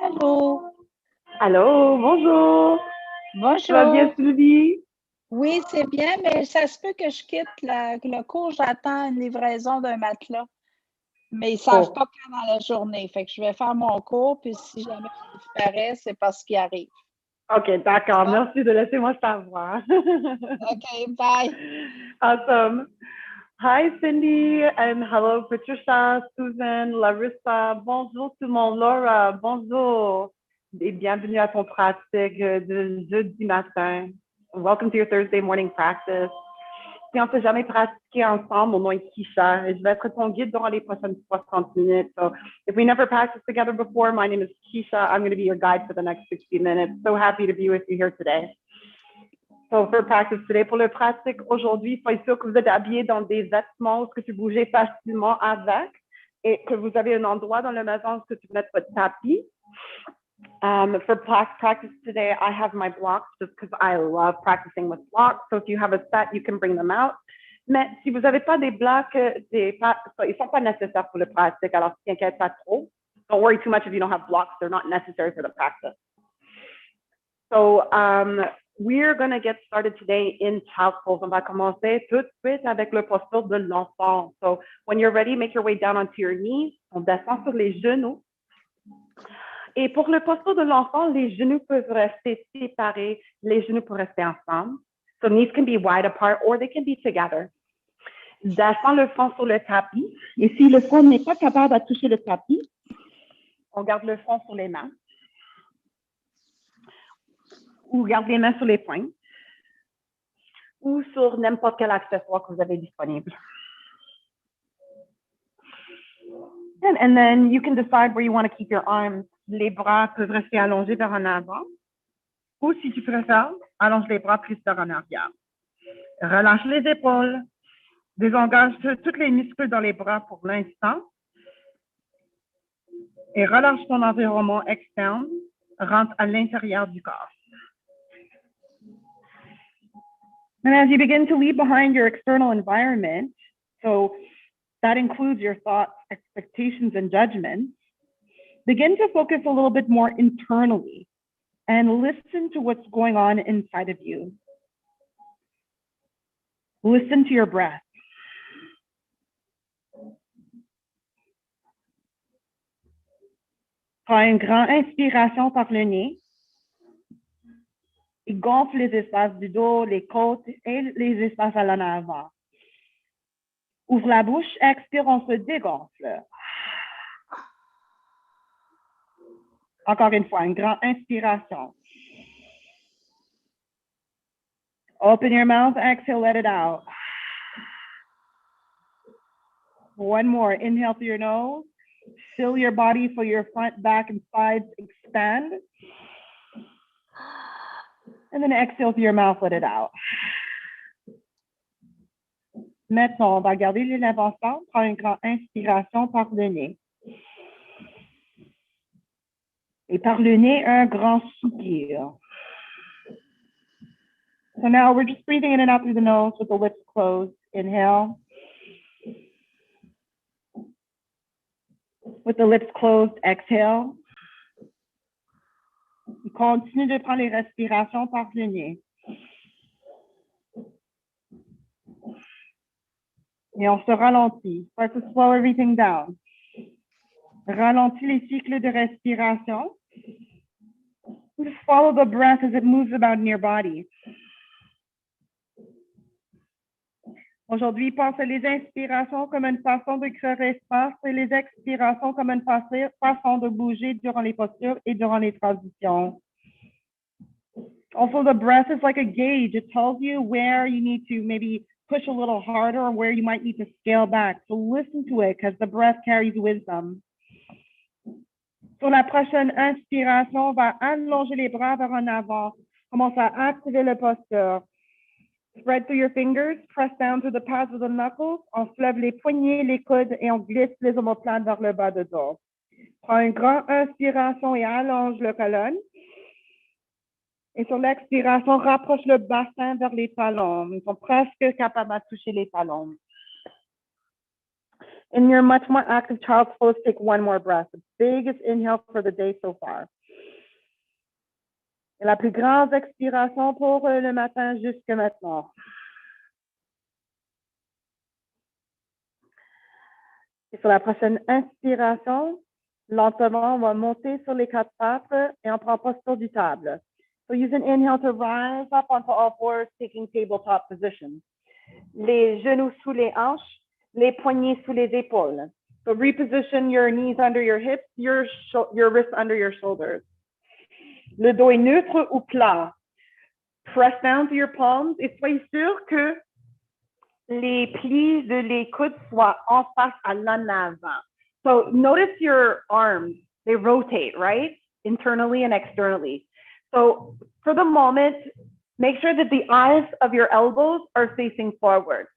Allô? Allô, bonjour. Bonjour. Tu vas bien, Sylvie? Oui, c'est bien, mais ça se peut que je quitte le cours. J'attends une livraison d'un matelas. Mais ils ne savent pas quand dans la journée. Fait que je vais faire mon cours, puis si jamais je disparais, c'est parce qu'il arrive. OK, d'accord. Merci de laisser moi savoir. OK, bye. Awesome. Hi, Cindy, and hello, Patricia, Susan, Larissa. Bonjour tout le monde. Laura, bonjour. Et bienvenue à ton pratique de jeudi matin. Welcome to your Thursday morning practice. Si on ne s'est jamais pratiqué ensemble, mon nom est Keisha, et je vais être ton guide durant les prochaines 60 minutes. So if we never practiced together before, my name is Keisha. I'm going to be your guide for the next 60 minutes. So happy to be with you here today. So for practice today, pour le pratique aujourd'hui, soyez sûr que vous êtes habillés dans des vêtements que tu bouges facilement avec et que vous avez un endroit dans la maison où tu mets votre tapis. For practice today, I have my blocks just because I love practicing with blocks. So if you have a set, you can bring them out. Mais si vous n'avez pas des blocs, ils ne sont pas nécessaires pour le pratique, alors t'inquiète pas trop. Don't worry too much if you don't have blocks. They're not necessary for the practice. So we're going to get started today in child's pose. On va commencer tout de suite avec le posture de l'enfant. So when you're ready, make your way down onto your knees. On descend sur les genoux. Et pour le posture de l'enfant, les genoux peuvent rester séparés, les genoux peuvent rester ensemble. So knees can be wide apart or they can be together. Descends le front sur le tapis. Et si le front n'est pas capable de toucher le tapis, on garde le front sur les mains. Ou garde les mains sur les poings. Ou sur n'importe quel accessoire que vous avez disponible. And then you can decide where you want to keep your arms. Les bras peuvent rester allongés vers en avant. Ou si tu préfères, allonge les bras plus vers en arrière. Relâche les épaules. Désengage tous les muscles dans les bras pour l'instant. Et relâche ton environnement externe. Rentre à l'intérieur du corps. And as you begin to leave behind your external environment, so that includes your thoughts, expectations, and judgments, begin to focus a little bit more internally and listen to what's going on inside of you. Listen to your breath. Prends une grande inspiration par le nez. Et gonfle les espaces du dos, les côtes et les espaces à l'en avant. Ouvre la bouche, expire, on se dégonfle. Encore une fois, une grande inspiration. Open your mouth, exhale, let it out. One more, inhale through your nose. Fill your body, feel your front, back, and sides expand. And then exhale through your mouth, let it out. Maintenant, on va garder les lèvres ensemble. Prends une grande inspiration par le nez. Et par le nez, un grand soupir. So now we're just breathing in and out through the nose with the lips closed. Inhale. With the lips closed, exhale. Et continue de prendre les respirations par le nez. Et on se ralentit. Start to slow everything down. Ralentis les cycles de respiration. Just follow the breath as it moves about in your body. Aujourd'hui, pense les inspirations comme une façon de créer espace et les expirations comme une façon de bouger durant les postures et durant les transitions. Also, the breath is like a gauge. It tells you where you need to maybe push a little harder or where you might need to scale back. So listen to it because the breath carries wisdom. Sur la prochaine inspiration, on va allonger les bras vers en avant. Commence à activer le posture. Spread through your fingers, press down through the pads of the knuckles. On soulève les poignets, les coudes et on glisse les omoplates vers le bas de dos. Prends une grande inspiration et allonge le colonne. Et sur l'expiration, rapproche le bassin vers les talons. Ils sont presque capables de toucher les talons. In your much more active child's pose, take one more breath. The biggest inhale for the day so far. Et la plus grande expiration pour le matin jusque maintenant. Et sur la prochaine inspiration, lentement, on va monter sur les quatre pattes et on prend posture du table. So use an inhale to rise up onto all fours, taking tabletop position. Les genoux sous les hanches, les poignets sous les épaules. So reposition your knees under your hips, your wrists under your shoulders. Le dos est neutre ou plat. Press down to your palms et soyez sûr que les plis de les coudes soient en face à l'en avant. So notice your arms, they rotate, right? Internally and externally. So for the moment, make sure that the eyes of your elbows are facing forward.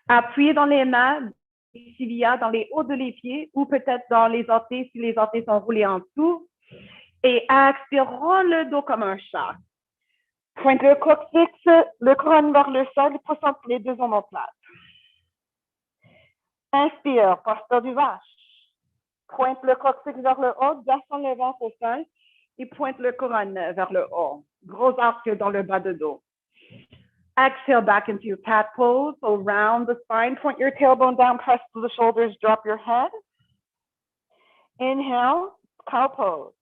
Appuyez dans les mains, les tibias, dans les hauts de les pieds ou peut-être dans les orteils si les orteils sont roulés en dessous. Et expirons le dos comme un chat. Pointe le coccyx, le crâne vers le sol, pousse entre les deux omoplates. Inspire, posture du vache. Pointe le coccyx vers le haut, descend le ventre au sol et pointe le couronne vers le haut. Gros arc dans le bas de dos. Exhale back into your cat pose. So round the spine, point your tailbone down, press to the shoulders, drop your head. Inhale, cow pose.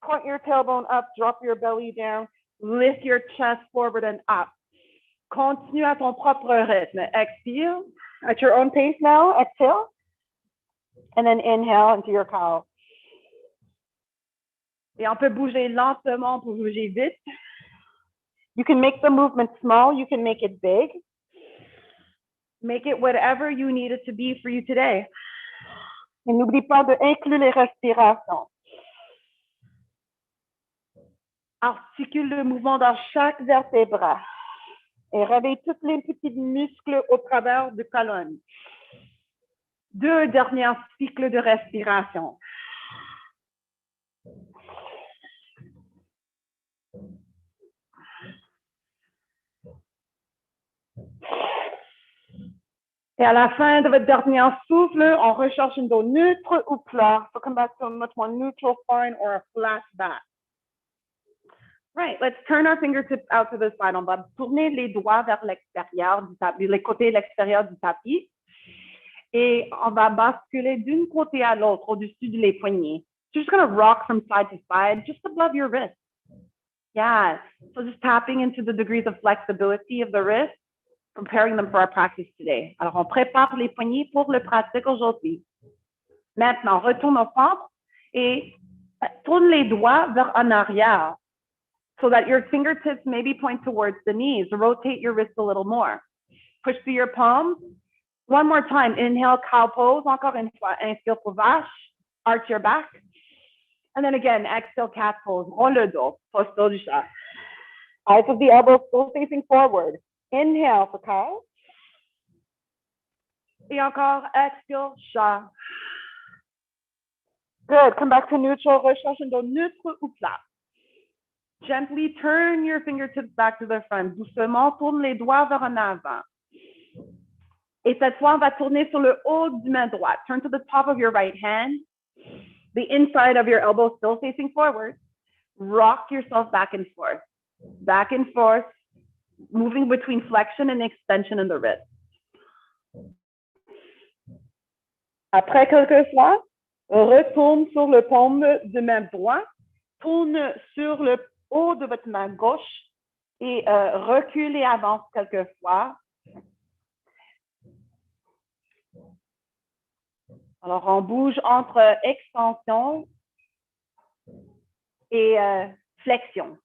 Point your tailbone up, drop your belly down, lift your chest forward and up. Continue à ton propre rythme. Expire at your own pace now. Exhale. And then inhale into your cow. Et on peut bouger lentement, on peut bouger vite. You can make the movement small, you can make it big. Make it whatever you need it to be for you today. Et n'oublie pas d'inclure les respirations. Articule le mouvement dans chaque vertèbre. Et réveille tous les petits muscles au travers du colonne. 2 derniers cycles de respiration. Et à la fin de votre dernier souffle, on recherche une dos neutre ou plat. So come back to a much more neutral spine or a flat back. Right, let's turn our fingertips out to the side. On va tourner les doigts vers l'extérieur du tapis, les côtés de l'extérieur du tapis. Et on va basculer d'un côté à l'autre au-dessus des poignets. So just going to rock from side to side, just above your wrist. Yeah, so just tapping into the degrees of flexibility of the wrist, preparing them for our practice today. Alors, on prépare les poignets pour le pratique aujourd'hui. Maintenant, retourne au centre et tourne les doigts vers en arrière so that your fingertips maybe point towards the knees. Rotate your wrist a little more. Push through your palms. One more time. Inhale, cow pose. Encore une fois. Inspire pour vache. Arch your back. And then again, exhale, cat pose. Roll le dos. Posture du chat. Eyes of the elbows still facing forward. Inhale for cow. Et encore, exhale, chat. Good. Come back to neutral. Recherche un dos neutre ou plat. Gently turn your fingertips back to the front. Doucement, tourne les doigts vers en avant. Et cette fois, on va tourner sur le haut du main droite. Turn to the top of your right hand. The inside of your elbow still facing forward. Rock yourself back and forth. Back and forth, moving between flexion and extension in the wrist. Après quelques fois, retourne sur le paume de main droite. Tourne sur le haut de votre main gauche et recule et avance quelques fois. Alors, on bouge entre extension et flexion.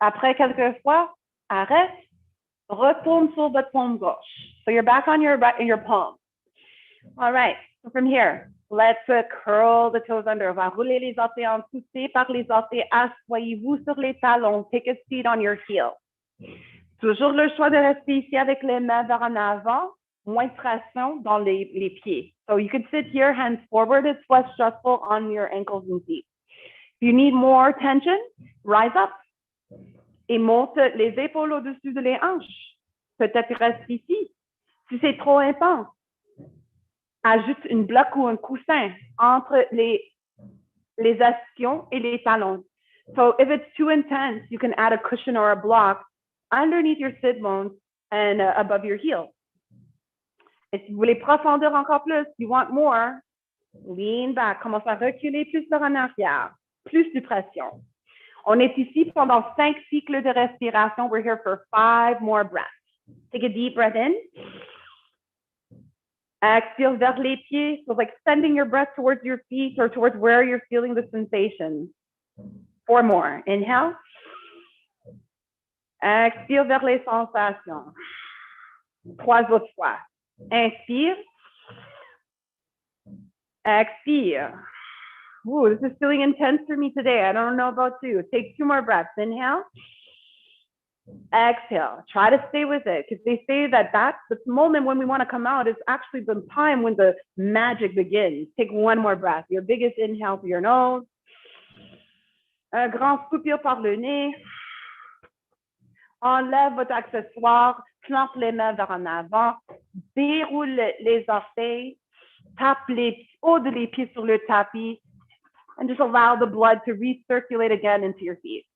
Après quelques fois, arrête, retourne sur votre paume gauche. So you're back on your palm. All right, so from here, let's curl the toes under. On va rouler les orteils en poussée par les orteils. Asseyez-vous sur les talons. Take a seat on your heel. Toujours le choix de rester ici avec les mains vers en avant. moins de traction dans les pieds. So you can sit here, hands forward. It's less stressful on your ankles and feet. If you need more tension, rise up et monte les épaules au-dessus de les hanches. Peut-être reste ici. Si c'est trop intense, ajoute une bloc ou un coussin entre les ischions et les talons. So if it's too intense, you can add a cushion or a block underneath your sit bones and above your heels. Et si vous voulez profondeur encore plus, you want more, lean back, commence à reculer plus vers en arrière, plus de pression. On est ici pendant 5 cycles de respiration. We're here for 5 more breaths. Take a deep breath in. Expire vers les pieds. So like sending your breath towards your feet or towards where you're feeling the sensation. 4 more. Inhale. Expire vers les sensations. 3 autres fois. Inspire. Expire. Ooh, this is feeling intense for me today. I don't know about you. Take 2 more breaths. Inhale. Exhale. Try to stay with it because they say that that's the moment when we want to come out is actually the time when the magic begins. Take 1 more breath. Your biggest inhale through your nose. Un grand soupir par le nez. Enlève votre accessoire. Plante les mains vers en avant. Déroule les orteils. Tape les hauts de les pieds sur le tapis. And just allow the blood to recirculate again into your feet.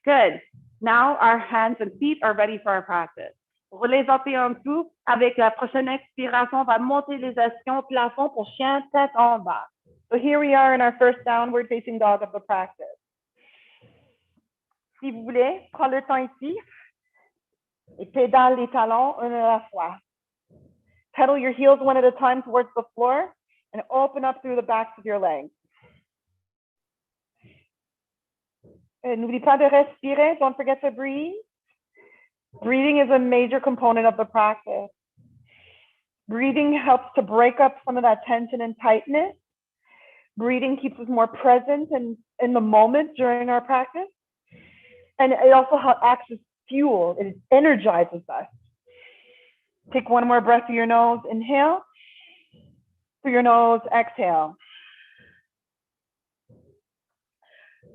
Good. Now our hands and feet are ready for our practice. Roulez les orteils en dessous. Avec la prochaine expiration, on va monter les ischions au plafond pour chien tête en bas. So here we are in our first downward facing dog of the practice. Si vous voulez, prends le temps ici et pédale les talons un à la fois. Pedal your heels one at a time towards the floor and open up through the backs of your legs. N'oublie pas de respirer. Don't forget to breathe. Breathing is a major component of the practice. Breathing helps to break up some of that tension and tightness. Breathing keeps us more present and in the moment during our practice. And it also acts as fuel. It energizes us. Take 1 more breath through your nose. Inhale. Through your nose, exhale.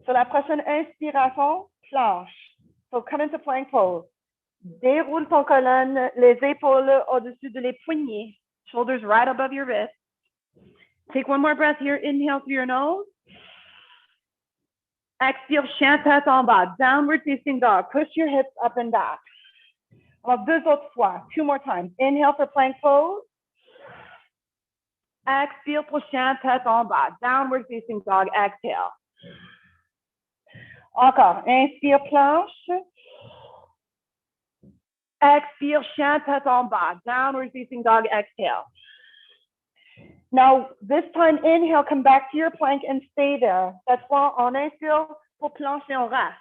So la prochaine inspiration, planche. So come into plank pose. Déroule ton colonne, les épaules au-dessus de les poignets. Shoulders right above your wrists. Take 1 more breath here. Inhale through your nose. Expire, chien tête en bas. Downward facing dog. Push your hips up and back. Alors, 2 autres fois. 2 more times. Inhale for plank pose. Expire pour chien tête en bas. Downward facing dog. Exhale. Encore. Inspire, planche. Expire, chien tête en bas. Downward facing dog. Exhale. Now, this time, inhale, come back to your plank and stay there. Cette fois, on inspire pour plancher en reste.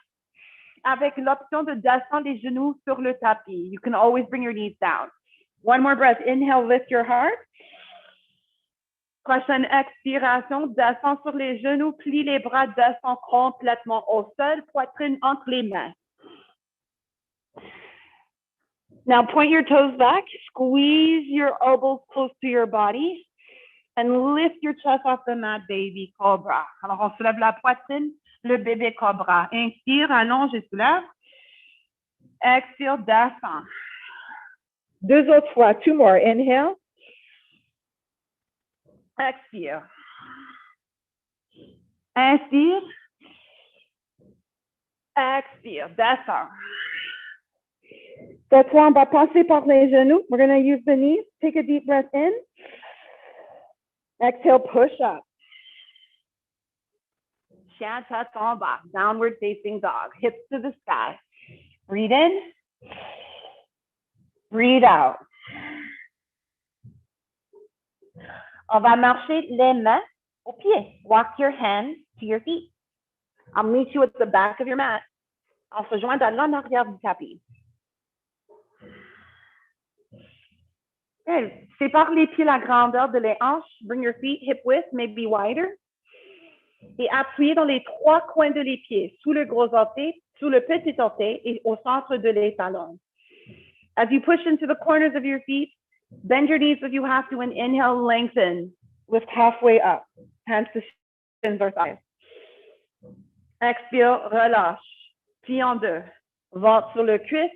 Avec l'option de descendre les genoux sur le tapis. You can always bring your knees down. 1 more breath. Inhale, lift your heart. Prochaine expiration, descends sur les genoux, plie les bras, descends complètement au sol, poitrine entre les mains. Now, point your toes back. Squeeze your elbows close to your body. And lift your chest off the mat, baby Cobra. Alors, on soulève la poitrine, le bébé Cobra. Inspire, allonge et soulève. Expire, descend. 2 autres fois. 2 more. Inhale. Expire. Inspire. Expire. Descend. Cette fois, on va passer par les genoux. We're going to use the knees. Take a deep breath in. Exhale, push up. Chien tête en bas, downward facing dog, hips to the sky. Breathe in, breathe out. On va marcher les mains aux pieds. Walk your hands to your feet. I'll meet you at the back of your mat. On se joint à l'en arrière du tapis. Good. Sépare les pieds la grandeur de les hanches. Bring your feet hip width, maybe wider. Et appuyez dans les trois coins de les pieds, sous le gros orteil, sous le petit orteil et au centre de les talons. As you push into the corners of your feet, bend your knees if you have to and inhale, lengthen. Lift halfway up. Hands to shins or thighs. Expire, relâche. Plie en deux. Ventre sur le cuisse,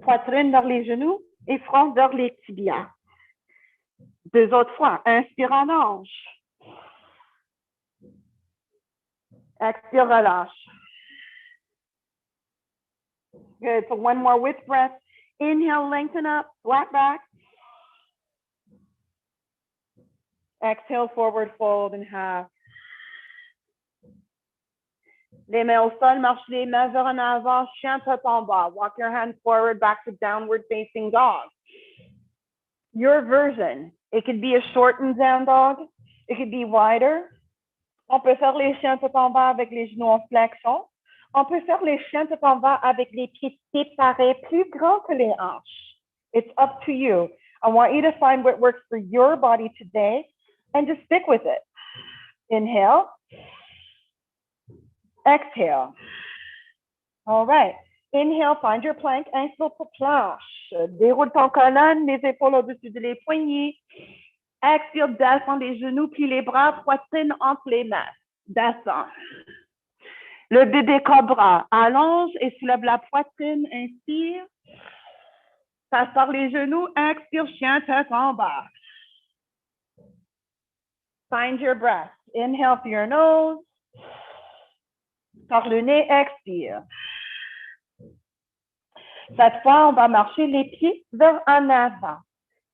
poitrine vers les genoux et front vers les tibias. Deux autres fois. Inspire, allonge. Expire, relâche. Good. So one more with breath. Inhale, lengthen up, flat back. Exhale, forward fold in half. Les mains au sol, marche les mains vers en avant, chien tête en bas. Walk your hands forward, back to downward facing dog. Your version. It could be a shortened down dog. It could be wider. On peut faire les chiens tête en bas avec les genoux en flexion. On peut faire les chiens tête en bas avec les pieds séparés plus grands que les hanches. It's up to you. I want you to find what works for your body today and just stick with it. Inhale. Exhale. All right. Inhale, find your plank, inspire pour planche. Déroule ton colonne, les épaules au-dessus de les poignets. Expire, descends les genoux, plie les bras, poitrine entre les mains. Descends. Le bébé Cobra, allonge et soulève la poitrine, inspire. Passe par les genoux, expire, chien tête en bas. Find your breath. Inhale through your nose. Par le nez, expire. Cette fois, on va marcher les pieds vers en avant.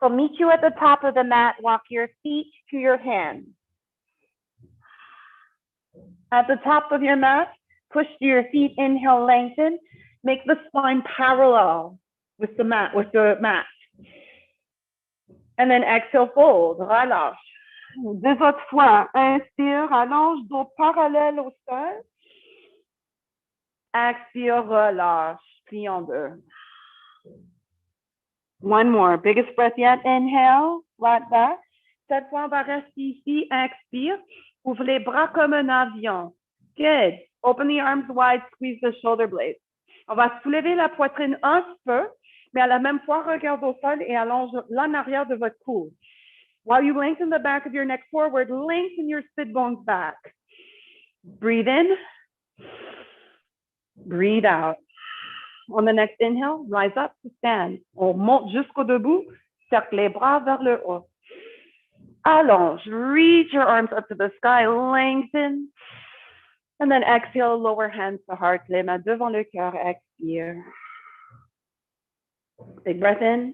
So meet you at the top of the mat. Walk your feet to your hands. At the top of your mat, push to your feet. Inhale, lengthen. Make the spine parallel with the mat. And then exhale, fold. Relâche. Deux autres fois. Inspire, allonge, dos parallèle au sol. Expire, relâche. Plie en deux. One more. Biggest breath yet. Inhale, flat back. Cette fois, on va rester ici. Expire. Ouvre les bras comme un avion. Good. Open the arms wide. Squeeze the shoulder blades. On va soulever la poitrine un peu, mais à la même fois, regarde au sol et allonge l'en arrière de votre cou. While you lengthen the back of your neck forward, lengthen your sit bones back. Breathe in. Breathe out. On the next inhale, rise up to stand. On monte jusqu'au debout, cercle les bras vers le haut. Allonge, reach your arms up to the sky, lengthen. And then exhale, lower hands to heart, les mains devant le cœur, expire. Big breath in.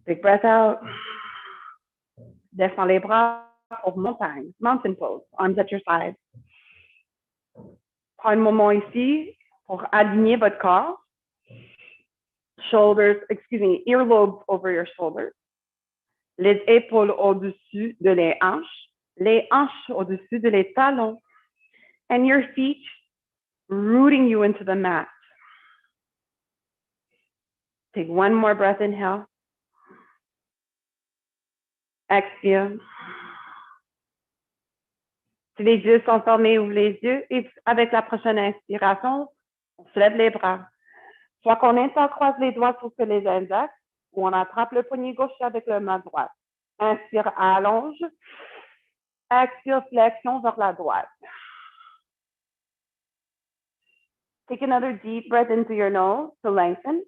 Big breath out. Descends les bras pour montagne, mountain pose, arms at your side. Prends un moment ici pour aligner votre corps. Earlobes over your shoulders. Les épaules au-dessus de les hanches au-dessus de les talons. And your feet rooting you into the mat. Take one more breath, inhale. Expire. Si les yeux sont fermés, ouvre les yeux et avec la prochaine inspiration, on se lève les bras. Soit qu'on intercroise les doigts sur les index ou on attrape le poignet gauche avec le main droite. Inspire, allonge. Expire, flexion vers la droite. Take another deep breath into your nose to lengthen.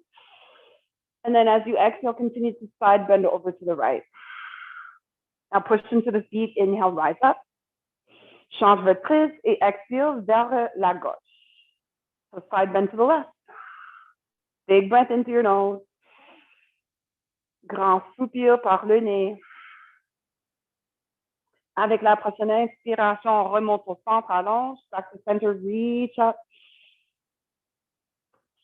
And then as you exhale, continue to side bend over to the right. Now push into the feet, inhale, rise up. Change votre prise et expire vers la gauche. So side bend to the left. Big breath into your nose. Grand soupir par le nez. Avec la prochaine inspiration, on remonte au centre, allonge. Back to center, reach up.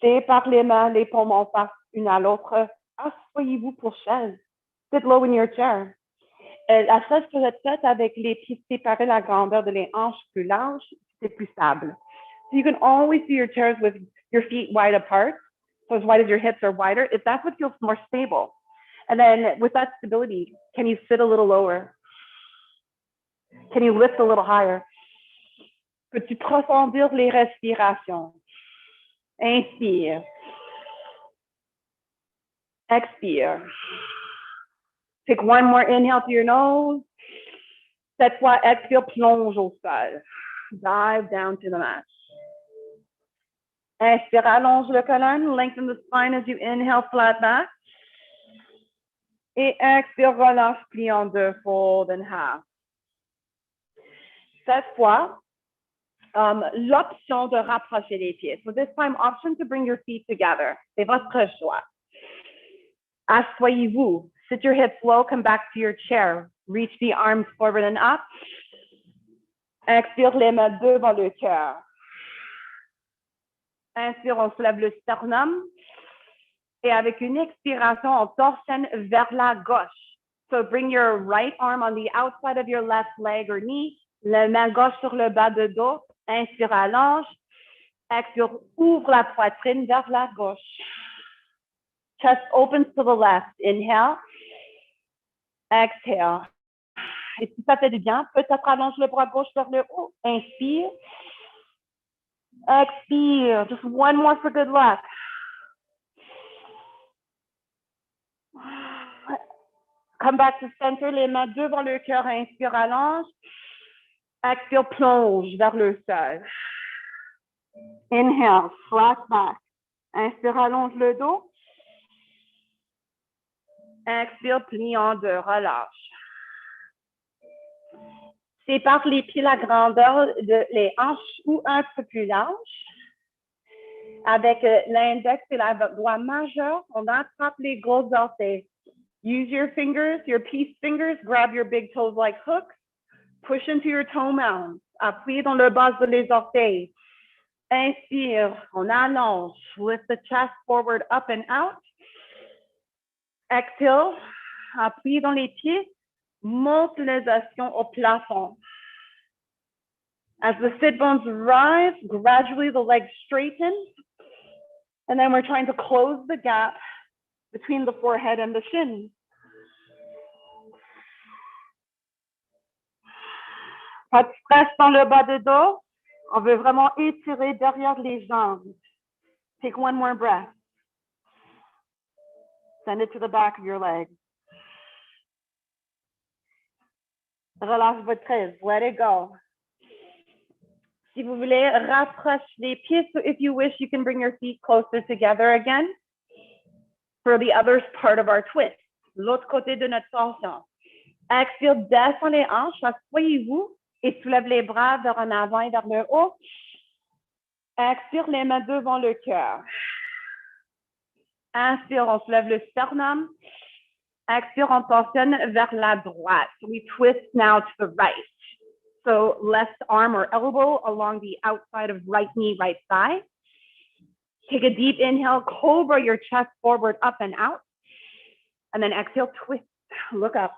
Sépare les mains, les paumes en face une à l'autre. Asseyez-vous pour chaise. Sit low in your chair. La chaise peut être faite avec les pieds séparés, la grandeur de les hanches plus larges, c'est plus stable. So you can always do your chairs with your feet wide apart, so as wide as your hips are wider, if that's what feels more stable. And then with that stability, can you sit a little lower? Can you lift a little higher? Peux-tu profondir les respirations? Inspire. Expire. Take one more inhale through your nose. Cette fois, expire, plonge au sol. Dive down to the mat. Inspire, allonge le colonne, lengthen the spine as you inhale, flat back. Et expire, relâche, plie en deux, fold in half. Cette fois, l'option de rapprocher les pieds. So this time, option to bring your feet together. C'est votre choix. Asseyez-vous. Sit your hips low, come back to your chair. Reach the arms forward and up. Expire, les mains devant le cœur. Inspire, on soulève le sternum. Et avec une expiration, on torsionne vers la gauche. So bring your right arm on the outside of your left leg or knee. La main gauche sur le bas de dos. Inspire, allonge. Expire, ouvre la poitrine vers la gauche. Chest opens to the left. Inhale. Exhale. Et si ça fait du bien, peut-être allonge le bras gauche vers le haut. Inspire. Expire. Just one more for good luck. Come back to center, les mains devant le cœur. Inspire, allonge. Expire, plonge vers le sol. Inhale, flat back. Inspire, allonge le dos. Expire, plie en deux, relâche. Sépare les pieds la grandeur les hanches ou un peu plus large. Avec l'index et la doigt majeur, on attrape les gros orteils. Use your fingers, your peace fingers, grab your big toes like hooks. Push into your toe mounds. Appuyez dans le bas de les orteils. Inspire, on allonge. Lift the chest forward, up and out. Exhale, appuyez dans les pieds. Monte les ischions au plafond. As the sit bones rise, gradually the legs straighten. And then we're trying to close the gap between the forehead and the shins. Pas de stress dans le bas de dos. On veut vraiment étirer derrière les jambes. Take one more breath. Send it to the back of your leg. Relâche votre prise. Let it go. Si vous voulez, rapproche les pieds. So if you wish, you can bring your feet closer together again for the other part of our twist. L'autre côté de notre torsion. Expire, descend les hanches, asseyez-vous et soulève les bras vers en avant et vers le haut. Expire, les mains devant le cœur. Inspire, on soulève le sternum. Expire, on torsionne vers la droite. We twist now to the right. So left arm or elbow along the outside of right knee, right thigh. Take a deep inhale, Cobra your chest forward, up and out. And then exhale, twist, look up.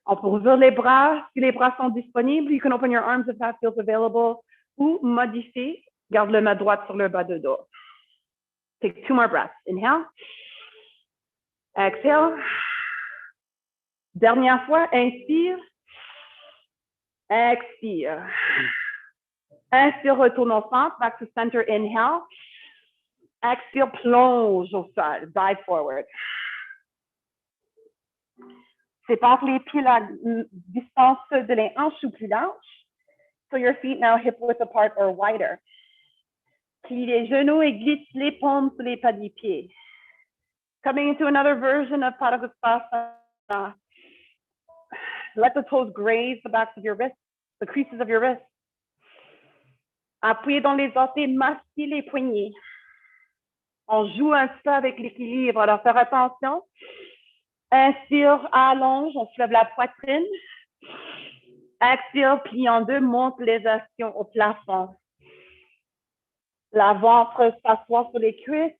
On peut ouvrir les bras. Si les bras sont disponibles, you can open your arms if that feels available. Ou modifier, garde le main droite sur le bas de dos. Take two more breaths. Inhale. Exhale. Dernière fois, inspire. Expire. Inspire, retourne au centre, back to center, inhale. Expire, plonge au sol, dive forward. Sépare les pieds la distance de les hanches ou plus large. So your feet now hip width apart or wider. Plie les genoux et glisse les paumes sur les pas des pieds. Coming into another version of Padangusthasana. Let the toes graze the backs of your wrists, the creases of your wrists. Appuyez dans les orteils, massez les poignets. On joue un peu avec l'équilibre. Alors, faire attention. Inspire, allonge, on soulève la poitrine. Expire, plie en deux, monte les ischions au plafond. La ventre s'assoit sur les cuisses.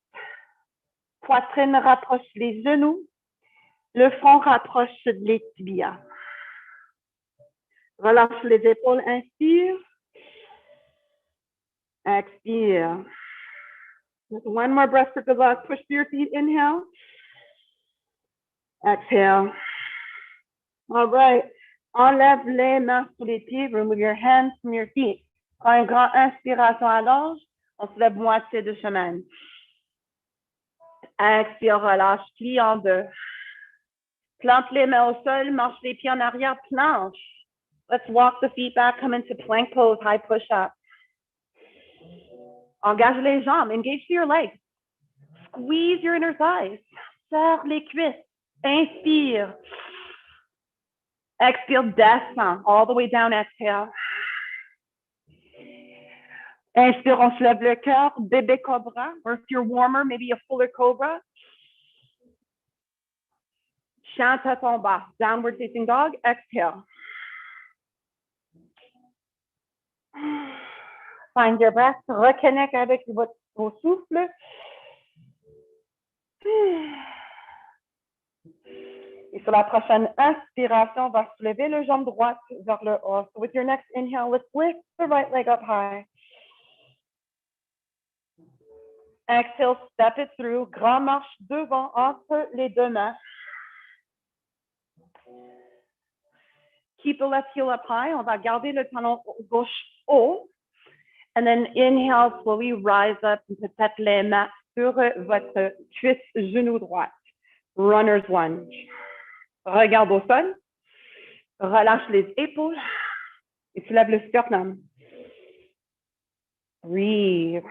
Poitrine rapproche les genoux. Le front rapproche les tibias. Relâche les épaules, inspire. Expire. Just one more breath for good luck. Push through your feet, inhale. Exhale. All right. Enlève les mains sous les pieds. Remove your hands from your feet. Prends une grande inspiration à l'ange. On se lève moitié de chemin. Expire, relâche, plie en deux. Plante les mains au sol, marche les pieds en arrière, planche. Let's walk the feet back, come into plank pose, high push-up. Engage les jambes, engage to your legs. Squeeze your inner thighs. Serre les cuisses. Inspire. Expire, descend. All the way down, exhale. Inspire, on se lève le cœur. Bébé Cobra. Or if you're warmer, maybe a fuller Cobra. Chien tête en bas. Downward facing dog. Exhale. Find your breath. Reconnecte avec vos souffles. Et sur la prochaine inspiration, on va soulever le jambe droite vers le haut. So with your next inhale, let's lift the right leg up high. Exhale, step it through. Grand marche devant entre les deux mains. Keep the left heel up high. On va garder le talon gauche haut. And then inhale, slowly rise up. Peut-être les mains sur votre cuisse, genou droite. Runner's lunge. Regarde au sol. Relâche les épaules. Et soulève le sternum. Breathe.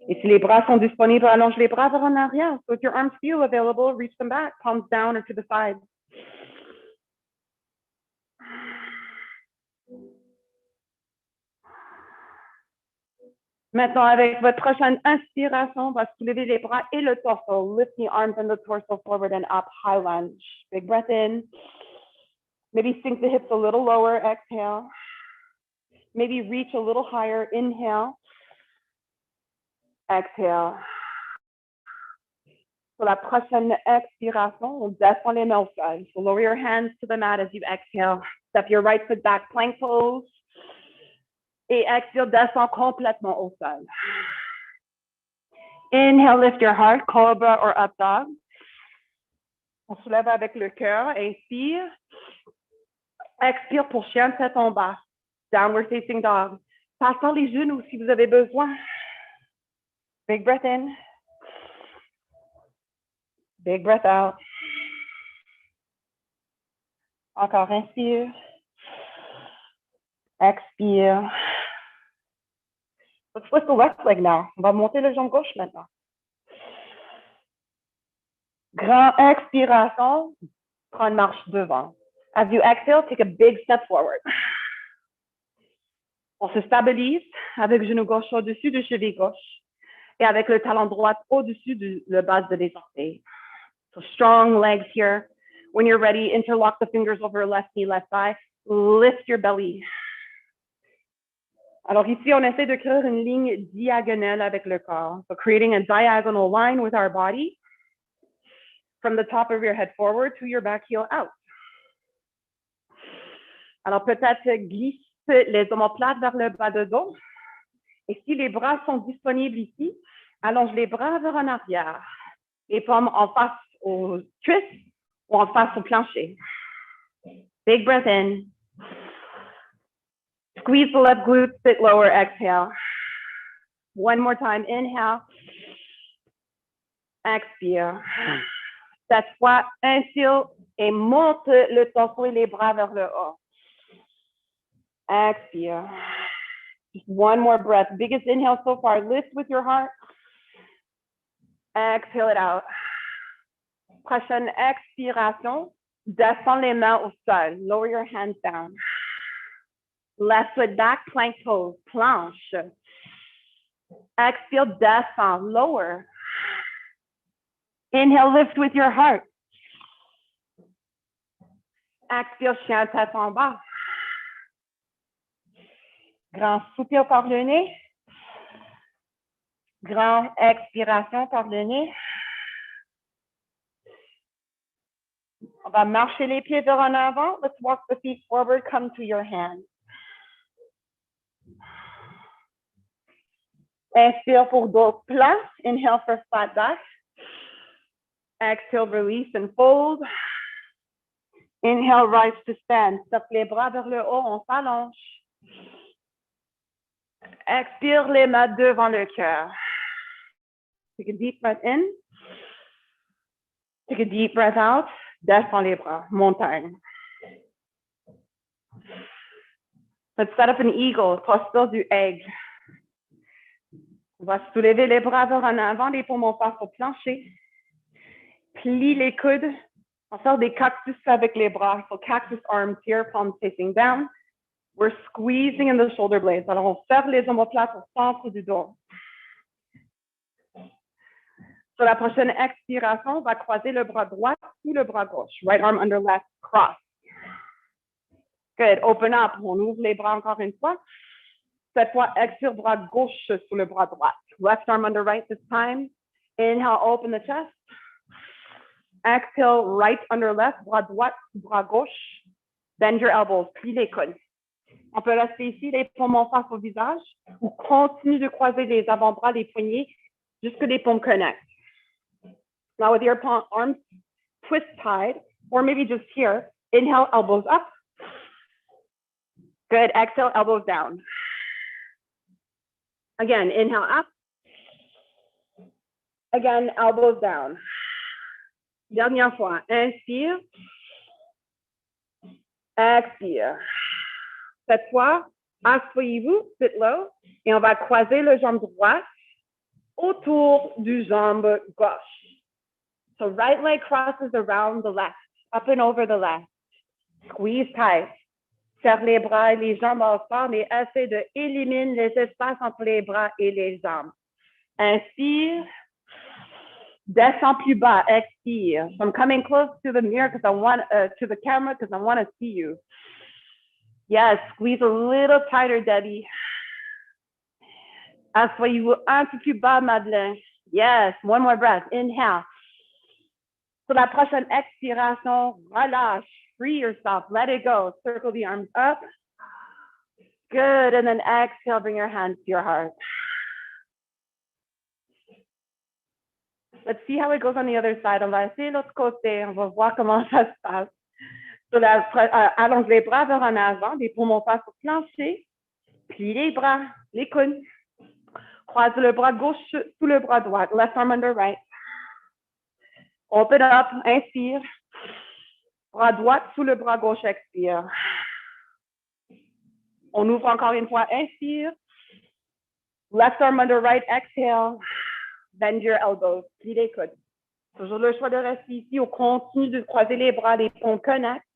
Et si les bras sont disponibles, allonge les bras vers en arrière. So if your arms feel available, reach them back, palms down or to the side. Maintenant, avec votre prochaine inspiration, on va soulever les bras et le torso. Lift the arms and the torso forward and up, high lunge. Big breath in. Maybe sink the hips a little lower, exhale. Maybe reach a little higher, inhale. Exhale. Pour la prochaine expiration, on descend les mains au sol. So lower your hands to the mat as you exhale. Step your right foot back, plank pose. Et expire, descend complètement au sol. Inhale, lift your heart, Cobra or up dog. On soulève avec le cœur, inspire. Expire pour chien tête en bas. Downward facing dog. Passant les genoux si vous avez besoin. Big breath in. Big breath out. Encore inspire. Expire. Let's lift the left leg now. On va monter le jambe gauche maintenant. Grand expiration. Prends une marche devant. As you exhale, take a big step forward. On se stabilise avec le genou gauche au-dessus du cheville gauche et avec le talon droit au-dessus de la base de les orteils. So strong legs here. When you're ready, interlock the fingers over left knee, left thigh. Lift your belly. Alors ici, on essaie de créer une ligne diagonale avec le corps. So creating a diagonal line with our body from the top of your head forward to your back heel out. Alors peut-être glisse les omoplates vers le bas de dos. Et si les bras sont disponibles ici, allonge les bras vers en arrière. Les paumes en face aux cuisses ou en face au plancher. Big breath in. Squeeze the left glute, sit lower, exhale. One more time, inhale. Expire. Cette fois, inspire et monte le torse et les bras vers le haut. Expire. Just one more breath. Biggest inhale so far. Lift with your heart. Exhale it out. Prochaine expiration. Descends les mains au sol. Lower your hands down. Left foot back, plank pose, planche. Exhale, descend, lower. Inhale, lift with your heart. Expire, chien tête en bas. Grand soupir par le nez. Grand expiration par le nez. On va marcher les pieds vers en avant. Let's walk the feet forward, come to your hands. Inspire pour dos plat. Inhale for flat back. Exhale, release and fold. Inhale, rise to stand. Stop les bras vers le haut, on s'allonge. Expire les mains devant le cœur. Take a deep breath in. Take a deep breath out. Descends les bras, montagne. Let's set up an eagle, posture du aigle. On va soulever les bras vers en avant, les paumes en face au plancher. Plie les coudes. On va faire des cactus avec les bras. So cactus arms here, palms facing down. We're squeezing in the shoulder blades. Alors, on serre les omoplates au centre du dos. Sur la prochaine expiration, on va croiser le bras droit sous le bras gauche. Right arm under left, cross. Good. Open up. On ouvre les bras encore une fois. Cette fois, expire bras gauche sous le bras droit. Left arm under right this time. Inhale, open the chest. Exhale, right under left, bras droit sous bras gauche. Bend your elbows. Plie les coudes. On peut rester ici, les paumes en face au visage, ou continue de croiser les avant-bras, les poignets, jusque les paumes connectent. Now with your arms twist tied, or maybe just here, inhale, elbows up. Good, exhale, elbows down. Again, inhale up. Again, elbows down. Dernière fois, inspire. Expire. Cette fois, asseyez-vous, sit low, et on va croiser le jambe droite autour du jambe gauche. So right leg crosses around the left, up and over the left. Squeeze tight. Serre les bras et les jambes ensemble et essaie de éliminer les espaces entre les bras et les jambes. Inspire. Descends plus bas. Expire. So I'm coming close to the mirror because I want to the camera because I want to see you. Yes, squeeze a little tighter, Debbie. Asseyez-vous un peu plus bas, Madeleine. Yes, one more breath. Inhale. Sur la prochaine expiration, relâche. Free yourself. Let it go. Circle the arms up. Good. And then exhale, bring your hands to your heart. Let's see how it goes on the other side. On va essayer l'autre côté. On va voir comment ça se passe. Allonge les bras vers en avant, les paumes en face au plancher. Plie les bras, les coudes. Croise le bras gauche sous le bras droit. Left arm under right. Open up, inspire. Bras droit sous le bras gauche, expire. On ouvre encore une fois, inspire. Left arm under right, exhale. Bend your elbows, plie les coudes. Toujours le choix de rester ici. On continue de croiser les bras, les paumes connectent.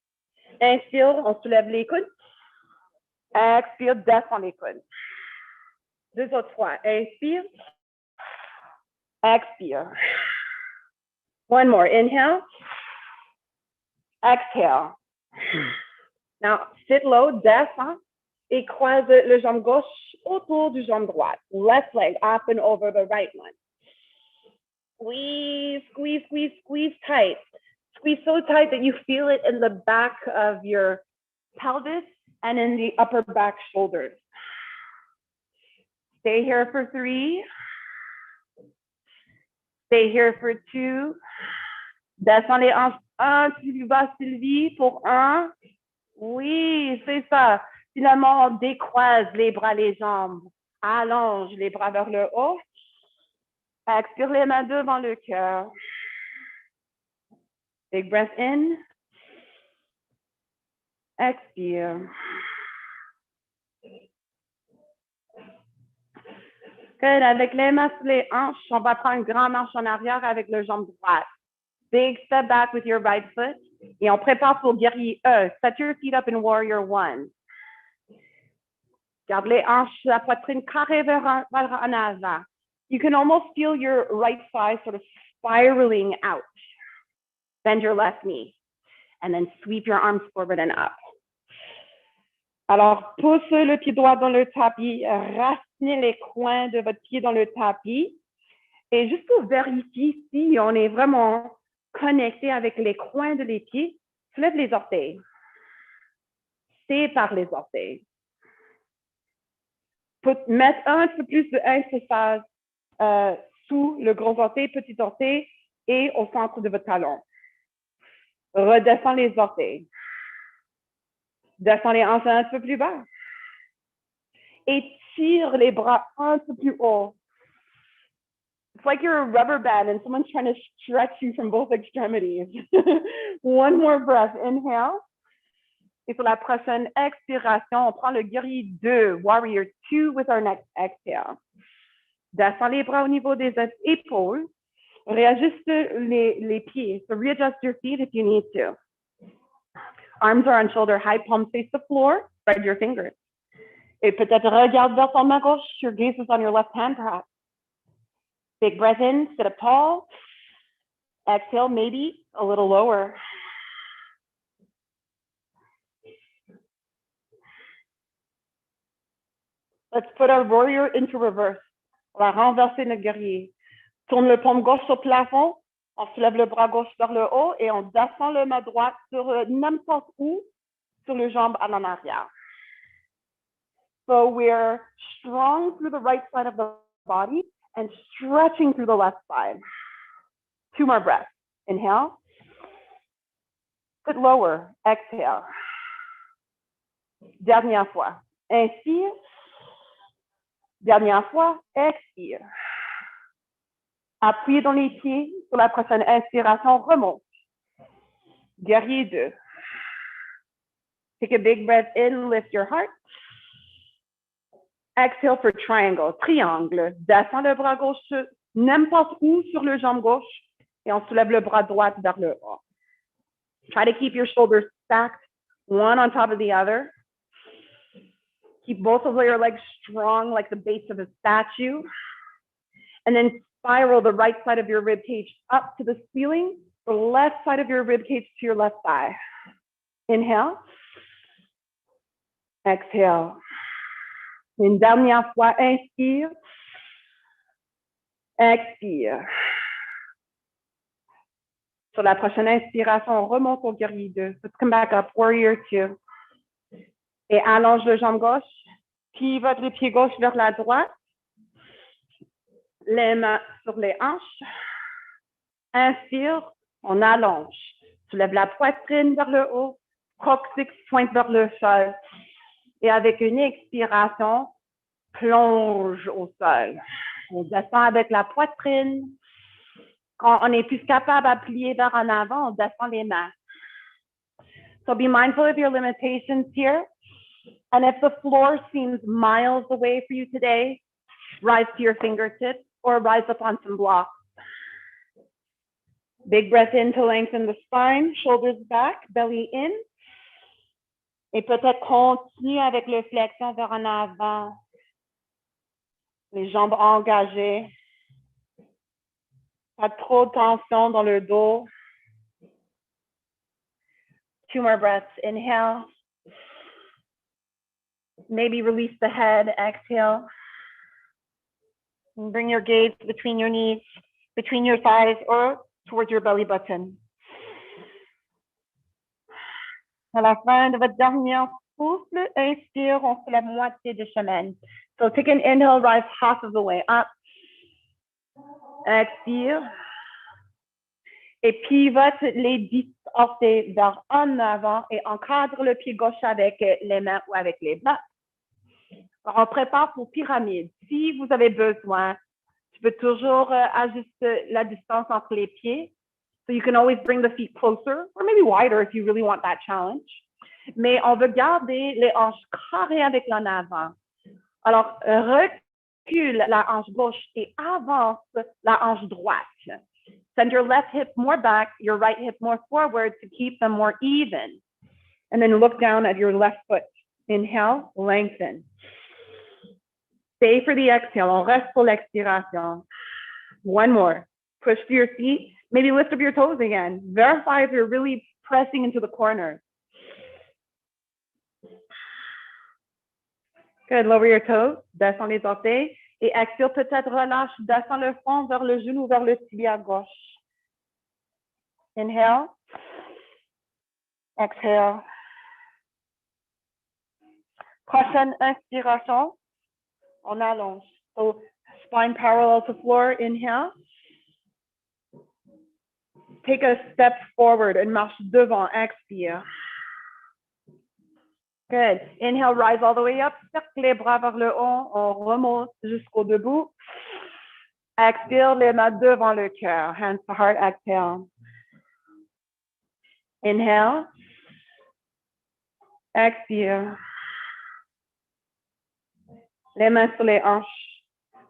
Inspire, on soulève les coudes. Expire, descend les coudes. Deux autres fois. Inspire. Expire. One more. Inhale. Exhale. Now, sit low, descend et croise le jambe gauche autour du jambe droite. Left leg up and over the right one. Squeeze, squeeze, squeeze, squeeze tight. Squeeze so tight that you feel it in the back of your pelvis and in the upper back shoulders. Stay here for 3. Stay here for 2. Descends les hanches 1, tu vas Sylvie pour 1. Oui, c'est ça. Finalement, on décroise les bras, les jambes. Allonge les bras vers le haut. Expire les mains devant le cœur. Big breath in. Expire. Good. Avec les mains sur les hanches, on va prendre une grande marche en arrière avec le jambe droite. Big step back with your right foot. Et on prépare pour guerrier 1. Set your feet up in warrior 1. Garde les hanches, la poitrine carrée vers en avant. You can almost feel your right thigh sort of spiraling out. Bend your left knee. And then sweep your arms forward and up. Alors, pousse le pied droit dans le tapis. Racinez les coins de votre pied dans le tapis. Et juste pour vérifier si on est vraiment connecté avec les coins de les pieds, soulève les orteils. Sépare les orteils. Mettre un peu plus de emphasis sous le gros orteil, petit orteil. et au centre de votre talon. Redescends les orteils. Descends les hanches un peu plus bas. Et tire les bras un peu plus haut. It's like you're a rubber band and someone's trying to stretch you from both extremities. One more breath. Inhale. Et pour la prochaine expiration, on prend le guerrier 2, Warrior 2 with our next exhale. Descends les bras au niveau des épaules. Réajuste les pieds. So readjust your feet if you need to. Arms are on shoulder height, palms face the floor. Spread your fingers. Et peut-être regarde vers ton main gauche. Your gaze is on your left hand, perhaps. Big breath in, sit up tall. Exhale, maybe a little lower. Let's put our warrior into reverse. On va renverser notre guerrier. Tourne le paume gauche au plafond. On soulève le bras gauche vers le haut et on descend le main droite sur n'importe où sur les jambes en arrière. So we're strong through the right side of the body and stretching through the left side. 2 more breaths. Inhale. Sit lower. Exhale. Dernière fois. Inspire. Dernière fois. Expire. Appuyez dans les pieds. Pour la prochaine inspiration, remonte. Guerrier 2. Take a big breath in, lift your heart. Exhale for triangle, triangle. Descends le bras gauche n'importe où sur le jambe gauche et on soulève le bras droit vers le haut. Try to keep your shoulders stacked, one on top of the other. Keep both of your legs strong like the base of a statue. And then spiral the right side of your rib cage up to the ceiling, the left side of your rib cage to your left thigh. Inhale. Exhale. Une dernière fois, inspire. Expire. Sur la prochaine inspiration, on remonte au guerrier 2. Let's come back up, warrior 2. Et allonge le jambe gauche. Pivote le pied gauche vers la droite. Les mains sur les hanches. Inspire, on allonge. Soulève la poitrine vers le haut. Coccyx pointe vers le sol. Et avec une expiration, plonge au sol. On descend avec la poitrine. Quand on est plus capable à plier vers en avant, on descend les mains. So be mindful of your limitations here. And if the floor seems miles away for you today, rise to your fingertips or rise up on some blocks. Big breath in to lengthen the spine, shoulders back, belly in. Et peut-être continue avec le flexion vers en avant. Les jambes engagées. Pas trop de tension dans le dos. 2 more breaths. Inhale. Maybe release the head. Exhale. And bring your gaze between your knees, between your thighs, or towards your belly button. À la fin de votre dernier souffle, inspire, on fait la moitié du chemin. So take an inhale, rise half of the way up. Expire. Et pivote les 10 orteils vers en avant et encadre le pied gauche avec les mains ou avec les bras. Alors, on prépare pour pyramide. Si vous avez besoin, tu peux toujours ajuster la distance entre les pieds. So you can always bring the feet closer or maybe wider if you really want that challenge. Mais on veut garder les hanches carrées avec l'en avant. Alors, recule la hanche gauche et avance la hanche droite. Send your left hip more back, your right hip more forward to keep them more even. And then look down at your left foot. Inhale, lengthen. Stay for the exhale. On reste pour l'expiration. One more. Push to your feet. Maybe lift up your toes again. Verify if you're really pressing into the corners. Good. Lower your toes. Descends les orteils. Et expire, peut-être relâche. Descends le front vers le genou, vers le tibia gauche. Inhale. Exhale. Prochaine inspiration. On allonge. So spine parallel to floor. Inhale. Take a step forward, une marche devant, expire. Good. Inhale, rise all the way up, cercle les bras vers le haut, on remonte jusqu'au debout. Expire, les mains devant le cœur, hands to heart, exhale. Inhale. Expire. Les mains sur les hanches.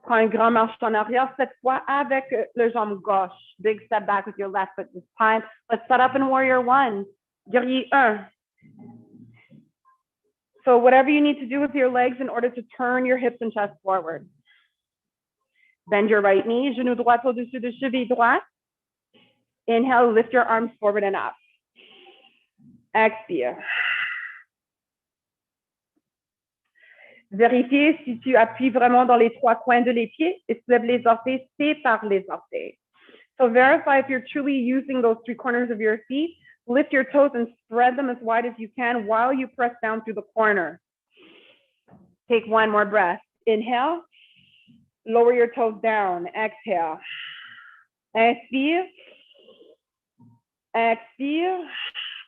Prends une grande marche en arrière, cette fois avec le jambe gauche. Big step back with your left foot this time. Let's set up in warrior one. Guerrier 1. So whatever you need to do with your legs in order to turn your hips and chest forward. Bend your right knee, genou droit au-dessus de cheville droite. Inhale, lift your arms forward and up. Expire. Vérifiez si tu appuies vraiment dans les trois coins de les pieds et soulève les orteils, sépare les orteils. So verify if you're truly using those three corners of your feet. Lift your toes and spread them as wide as you can while you press down through the corner. Take one more breath. Inhale. Lower your toes down. Exhale. Inspire. Expire.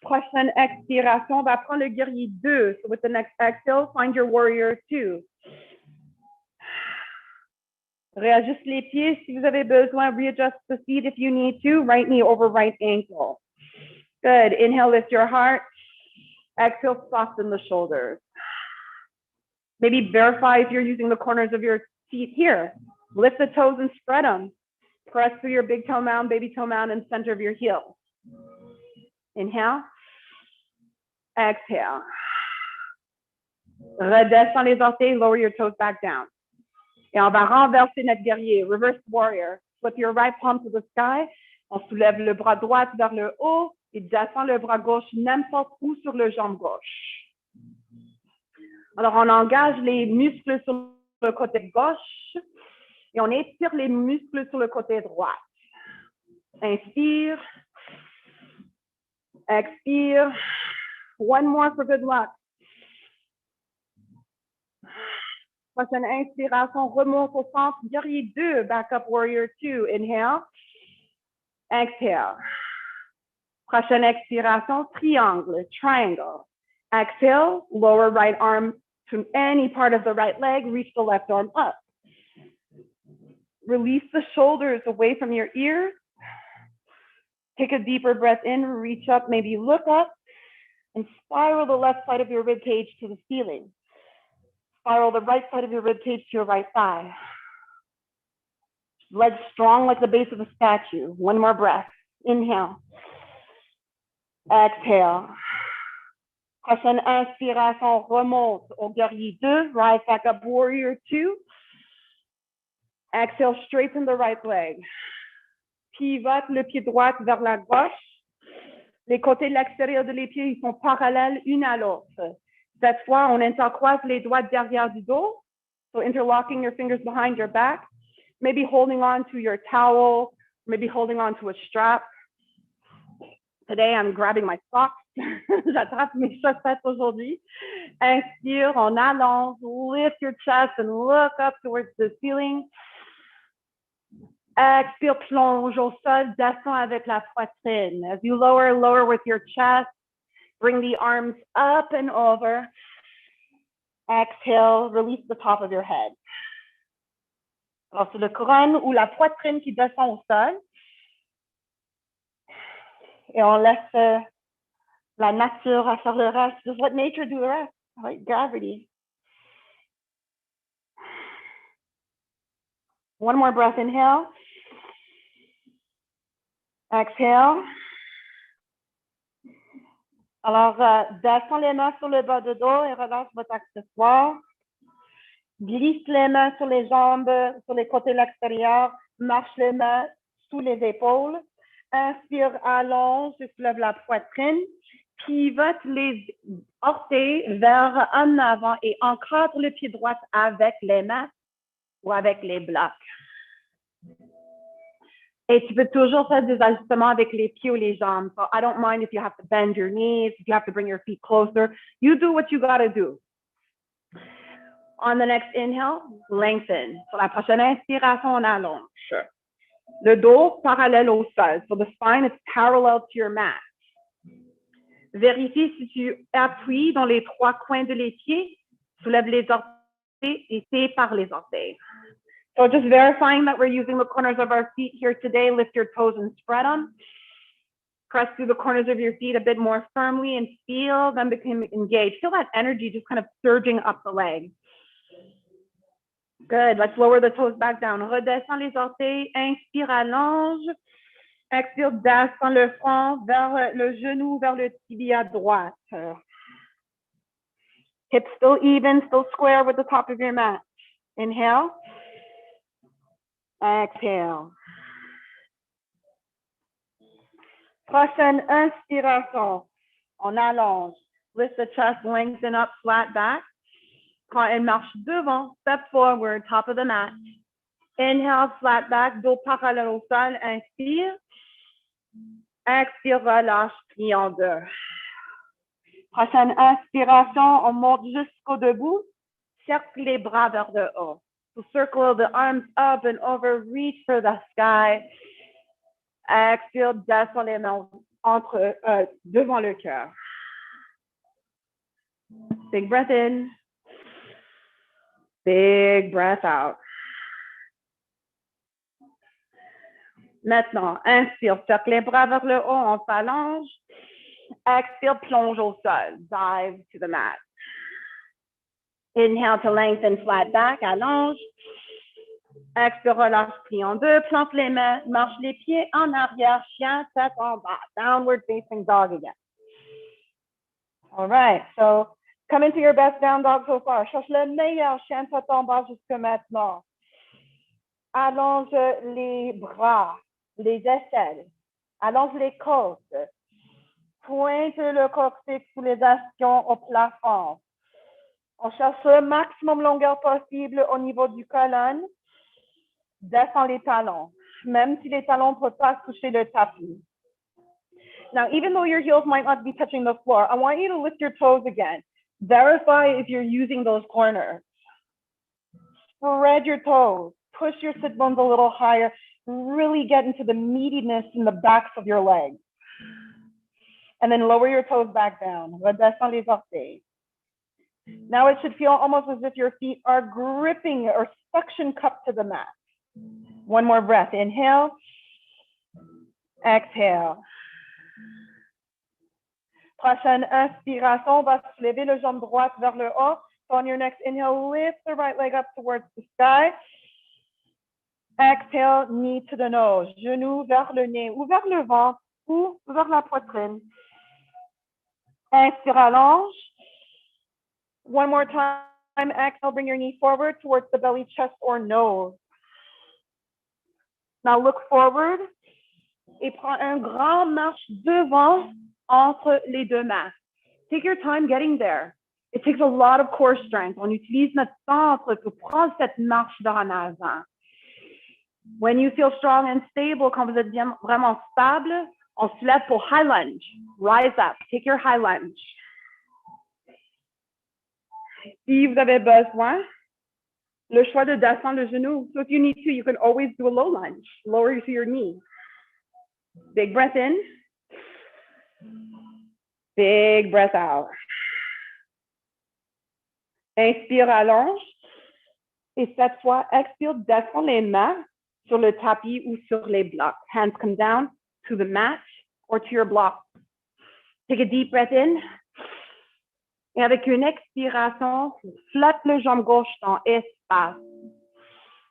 Prochaine expiration, on va prendre le guerrier 2. So with the next exhale, find your warrior 2. Réajuste les pieds si vous avez besoin. Readjust the feet if you need to. Right knee over right ankle. Good. Inhale, lift your heart. Exhale, soften the shoulders. Maybe verify if you're using the corners of your feet here. Lift the toes and spread them. Press through your big toe mound, baby toe mound, and center of your heels. Inhale. Exhale. Redescends les orteils, lower your toes back down. Et on va renverser notre guerrier, reverse warrior. Flip your right palm to the sky. On soulève le bras droit vers le haut et descend le bras gauche n'importe où sur le jambe gauche. Alors, on engage les muscles sur le côté gauche et on étire les muscles sur le côté droit. Inspire. Expire. One more for good luck. Prochaine inspiration, remonte au centre. Guerrier 2, back up warrior 2. Inhale. Exhale. Prochaine expiration, triangle, triangle. Exhale, lower right arm to any part of the right leg, reach the left arm up. Release the shoulders away from your ears. Take a deeper breath in, reach up, maybe look up, and spiral the left side of your rib cage to the ceiling. Spiral the right side of your rib cage to your right thigh. Legs strong like the base of a statue. One more breath. Inhale. Exhale. Prochaine inspiration, remonte au guerrier 2, rise back up warrior 2. Exhale, straighten the right leg. Pivote le pied droit vers la gauche. Les côtés de l'extérieur de les pieds, ils sont parallèles une à l'autre. Cette fois, on intercroise les doigts derrière du dos. So interlocking your fingers behind your back. Maybe holding on to your towel. Maybe holding on to a strap. Today, I'm grabbing my socks. J'attrape mes chaussettes aujourd'hui. Inspire, on allonge. Lift your chest and look up towards the ceiling. Expire, plonge au sol, descends avec la poitrine. As you lower, lower with your chest. Bring the arms up and over. Exhale, release the top of your head. Alors, c'est le couronne ou la poitrine qui descend au sol. Et on laisse la nature à faire le reste. Just let nature do the rest. Like gravity. One more breath, inhale. Exhale. Alors, descends les mains sur le bas de dos et relâche votre accessoire. Glisse les mains sur les jambes, sur les côtés de l'extérieur. Marche les mains sous les épaules. Inspire, allonge, soulève la poitrine. Pivote les orteils vers en avant et encadre le pied droit avec les mains ou avec les blocs. Et tu peux toujours faire des ajustements avec les pieds ou les jambes. So I don't mind if you have to bend your knees, if you have to bring your feet closer. You do what you gotta do. On the next inhale, lengthen. Sur la prochaine inspiration, on allonge. Le dos parallèle au sol. So the spine is parallel to your mat. Vérifie si tu appuies dans les trois coins de l'épied, soulève les orteils et sépare les orteils. So just verifying that we're using the corners of our feet here today. Lift your toes and spread them. Press through the corners of your feet a bit more firmly and feel them become engaged. Feel that energy just kind of surging up the leg. Good. Let's lower the toes back down. Redescends les orteils. Inspire, allonge. Expire, descends le front vers le genou, vers le tibia droite. Hips still even, still square with the top of your mat. Inhale. Exhale. Prochaine inspiration. On allonge. Lift the chest, lengthen up, flat back. Prends une marche devant, step forward, top of the mat. Inhale, flat back, dos parallèle au sol. Inspire. Expire, relâche, plie en deux. Prochaine inspiration, on monte jusqu'au debout. Cercle les bras vers le haut. So circle the arms up and over, reach for the sky. Expire, descends les mains devant le cœur. Big breath in. Big breath out. Maintenant, inspire, cercle les bras vers le haut, on s'allonge. Expire, plonge au sol, dive to the mat. Inhale to lengthen, flat back, allonge. Expire, relâche, plie en deux, plante les mains, marche les pieds en arrière, chien, tête en bas, downward facing dog again. All right, so come into your best down dog so far. Cherche le meilleur chien, tête en bas jusque maintenant. Allonge les bras, les aisselles, allonge les côtes. Pointe le coccyx sous les ischions au plafond. On cherche le maximum longueur possible au niveau du colonne. Descends les talons, même si les talons ne peuvent pas toucher le tapis. Now, even though your heels might not be touching the floor, I want you to lift your toes again. Verify if you're using those corners. Spread your toes. Push your sit bones a little higher. Really get into the meatiness in the backs of your legs. And then lower your toes back down. Redescends les orteils. Now it should feel almost as if your feet are gripping or suction cupped to the mat. One more breath. Inhale. Exhale. Prochaine inspiration, on va soulever le jambe droite vers le haut. So on your next inhale, lift the right leg up towards the sky. Exhale, knee to the nose. Genou vers le nez ou vers le ventre ou vers la poitrine. Inspire, allonge. One more time. Exhale, bring your knee forward towards the belly, chest, or nose. Now look forward et prends un grand marche devant entre les deux mains. Take your time getting there. It takes a lot of core strength. On utilise notre centre pour prendre cette marche vers en avant. When you feel strong and stable, quand vous êtes bien, vraiment stable, on se lève pour high lunge. Rise up. Take your high lunge. Si vous avez besoin, le choix de descendre le genou. So if you need to, you can always do a low lunge. Lower to your knee. Big breath in. Big breath out. Inspire, allonge. Et cette fois, expire, descends les mains sur le tapis ou sur les blocs. Hands come down to the mat or to your block. Take a deep breath in. Et avec une expiration, flotte le jambe gauche dans espace.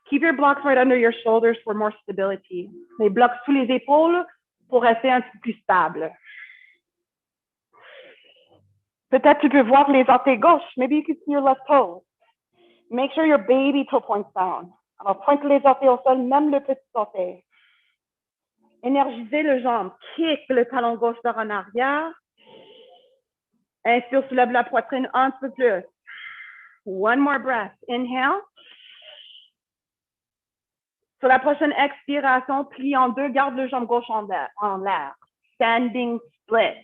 Keep your blocks right under your shoulders for more stability. Les blocs sous les épaules pour rester un peu plus stable. Peut-être tu peux voir les orteils gauches. Maybe you can see your left toe. Make sure your baby toe points down. Alors, pointe les orteils au sol, même le petit orteil. Énergisez le jambe. Kick le talon gauche vers en arrière. Inspire, soulève la poitrine un peu plus. One more breath. Inhale. Sur la prochaine expiration, plie en deux, garde le jambe gauche en l'air. Standing split.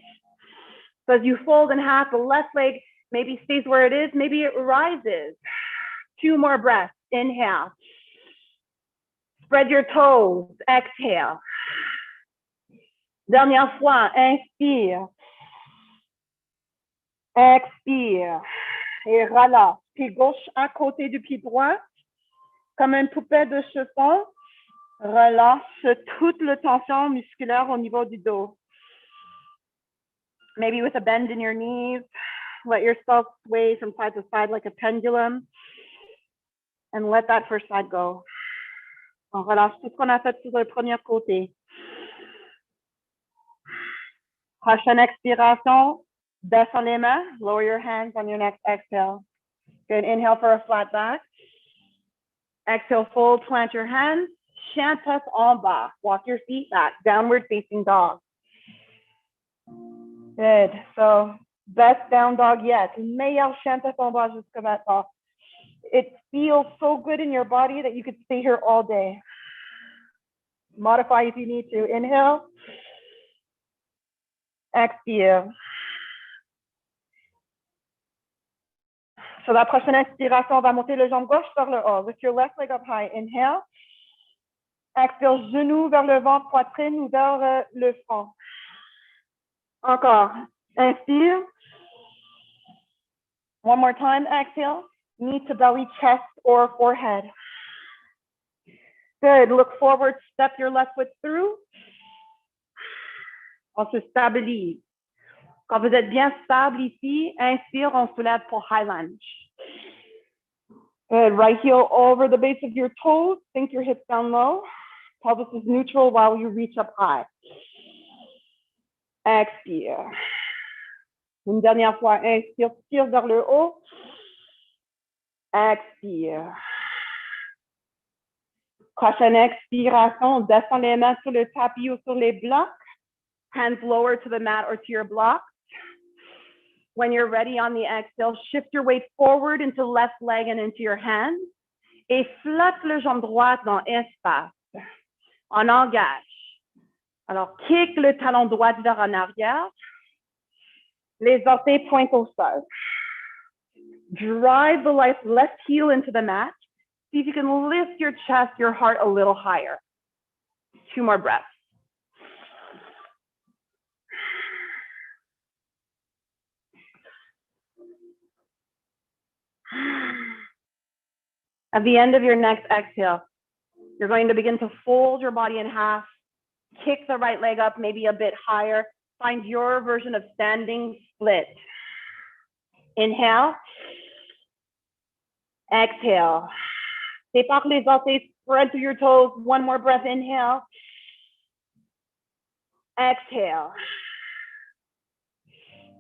So as you fold in half, the left leg maybe stays where it is, maybe it rises. Two more breaths. Inhale. Spread your toes. Exhale. Dernière fois. Inspire. Expire. Et relâche. Pied gauche à côté du pied droit. Comme une poupée de chiffon. Relâche toute la tension musculaire au niveau du dos. Maybe with a bend in your knees. Let yourself sway from side to side like a pendulum. And let that first side go. On relâche tout ce qu'on a fait sur le premier côté. Prochaine expiration, descends les mains. Lower your hands on your next exhale. Good. Inhale for a flat back. Exhale, fold, plant your hands. Chien test en bas. Walk your feet back. Downward facing dog. Good. So, best down dog yet. Meilleur chien test en bas jusqu'à maintenant. It feels so good in your body that you could stay here all day. Modify if you need to. Inhale. Expire. Sur la prochaine expiration, on va monter le jambe gauche vers le haut. Lift your left leg up high. Inhale. Expire, genou vers le ventre, poitrine ou vers le front. Encore. Inspire. One more time. Exhale. Knee to belly, chest, or forehead. Good. Look forward. Step your left foot through. On se stabilise. Quand vous êtes bien stable ici, inspire, on soulève pour high lunge. Good. Right heel over the base of your toes. Sink your hips down low. Pelvis is neutral while you reach up high. Expire. Une dernière fois, inspire, tire vers le haut. Expire. Prochaine expiration, descend les mains sur le tapis ou sur les blocs. Hands lower to the mat or to your blocks. When you're ready on the exhale, shift your weight forward into left leg and into your hands. Et flotte le jambe droite dans espace. On engage. Alors, kick le talon droit vers en arrière. Les orteils pointent au sol. Drive the left heel into the mat. See if you can lift your chest, your heart a little higher. 2 more breaths. At the end of your next exhale, you're going to begin to fold your body in half, kick the right leg up maybe a bit higher, find your version of standing split. Inhale. Exhale. Sépare les orteils, spread through your toes. One more breath, inhale. Exhale.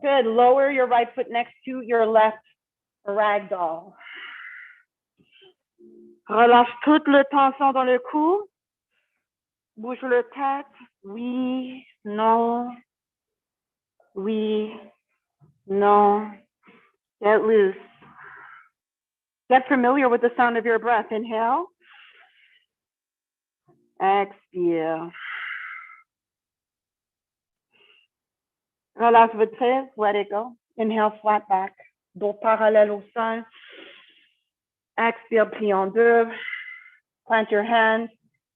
Good. Lower your right foot next to your left ragdoll. Relâche toute la tension dans le cou. Bouge le tête. Oui, non. Oui, non. Get loose. Get familiar with the sound of your breath. Inhale. Expire. Relâche votre prise. Let it go. Inhale, flat back. Dos parallèle au sol. Expire, plie en deux. Plant your hands.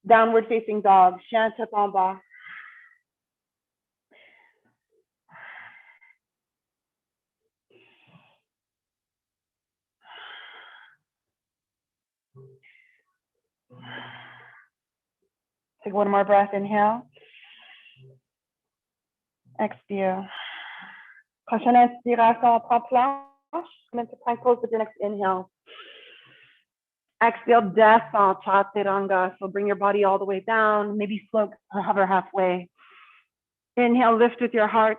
Downward facing dog. Chien tête en bas. Take one more breath. Inhale. Expire. Prochaine inspiration, prends planche. Commence to plank pose with your next inhale. Exhale, descend, chaturanga. So bring your body all the way down. Maybe float or hover halfway. Inhale, lift with your heart.